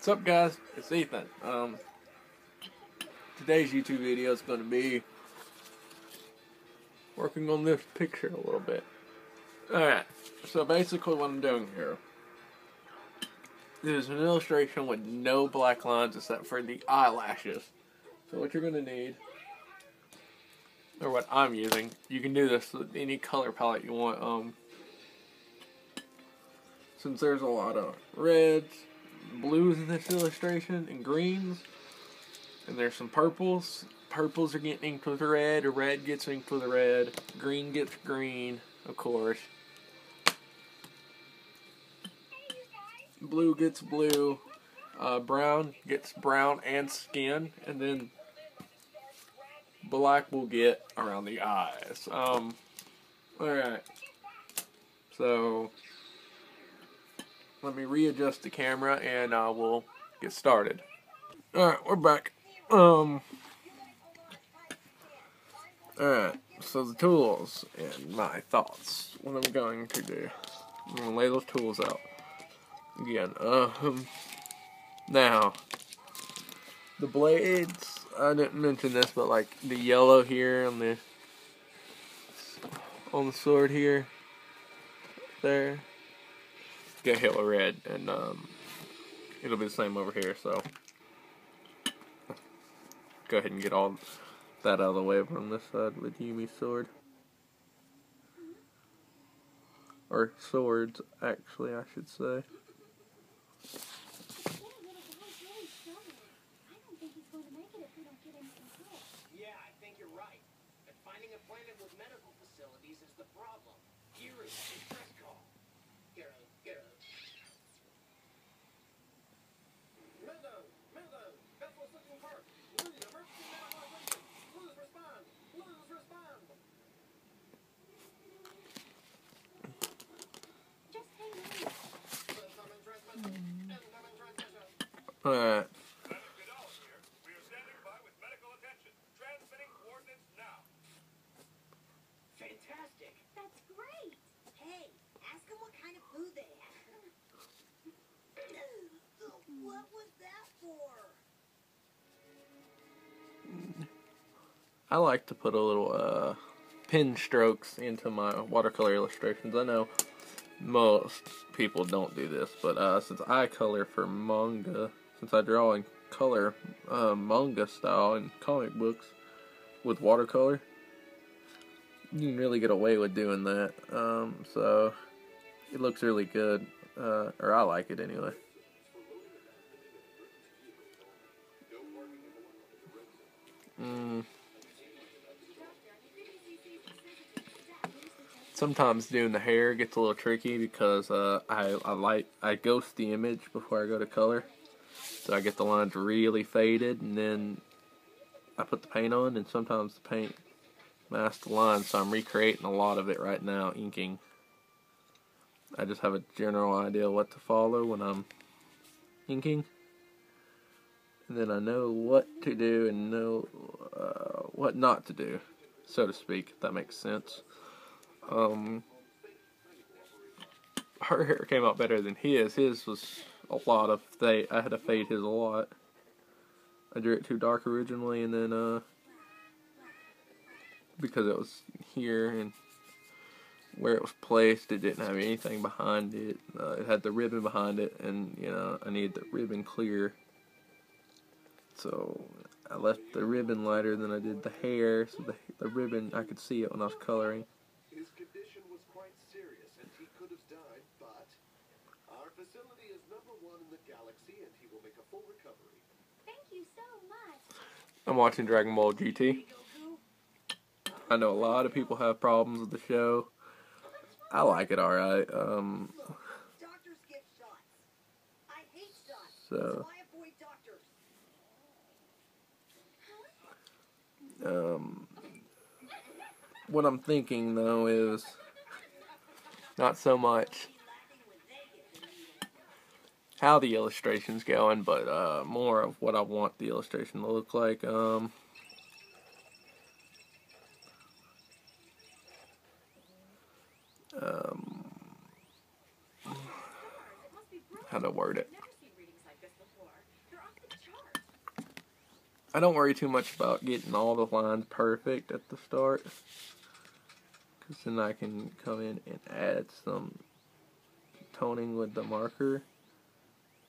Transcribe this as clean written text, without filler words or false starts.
What's up, guys? It's Ethan. Today's YouTube video is going to be working on this picture a little bit. Alright, so basically what I'm doing here is an illustration with no black lines except for the eyelashes. So what you're going to need, or what I'm using, you can do this with any color palette you want. Since there's a lot of reds, blues in this illustration, and greens, and there's some purples. Purples are getting inked with red, or red gets inked with red, green gets green, of course. Blue gets blue, brown gets brown and skin, and then black will get around the eyes. Alright, so let me readjust the camera and we'll get started. Alright, we're back. Alright, so the tools and my thoughts. What I'm going to do. I'm going to lay those tools out. Again, now, the blades, I didn't mention this, but like the yellow here on the sword here, there, get hit with red, and it'll be the same over here, so go ahead and get all that out of the way from this side with Yumi's sword. Or swords, actually, I should say. Yeah, I think you're right. And finding a planet with medical facilities is the problem. Here is the distress call. Get out. Meadow, Bethel City Park. Need emergency medical attention. Please respond. Just hang on. Incoming transmission. Alright. We are standing by with medical attention. Transmitting coordinates now. Fantastic. That's great. Hey, ask them what kind of food they have. What was that for? I like to put a little pen strokes into my watercolor illustrations. I know most people don't do this, but since I color for manga, since I draw in color manga style in comic books with watercolor, you can really get away with doing that. So it looks really good, or I like it anyway. Sometimes doing the hair gets a little tricky because I ghost the image before I go to color, so I get the lines really faded, and then I put the paint on, and sometimes the paint masks the lines, so I'm recreating a lot of it right now, inking. I just have a general idea what to follow when I'm inking, and then I know what to do and know what not to do, so to speak, if that makes sense. Her hair came out better than his. His was a lot of I had to fade his a lot. I drew it too dark originally, and then because it was here and where it was placed, it didn't have anything behind it. It had the ribbon behind it, and I needed the ribbon clear. So I left the ribbon lighter than I did the hair, so the ribbon, I could see it when I was coloring. His condition was quite serious and he could have died, but our facility is #1 in the galaxy and he will make a full recovery. Thank you so much. I'm watching Dragon Ball GT. I know a lot of people have problems with the show. I like it alright. Doctors give shots. I hate shots. So I avoid doctors. what I'm thinking though is not so much how the illustration's going, but more of what I want the illustration to look like. How to word it. I don't worry too much about getting all the lines perfect at the start, because then I can come in and add some toning with the marker.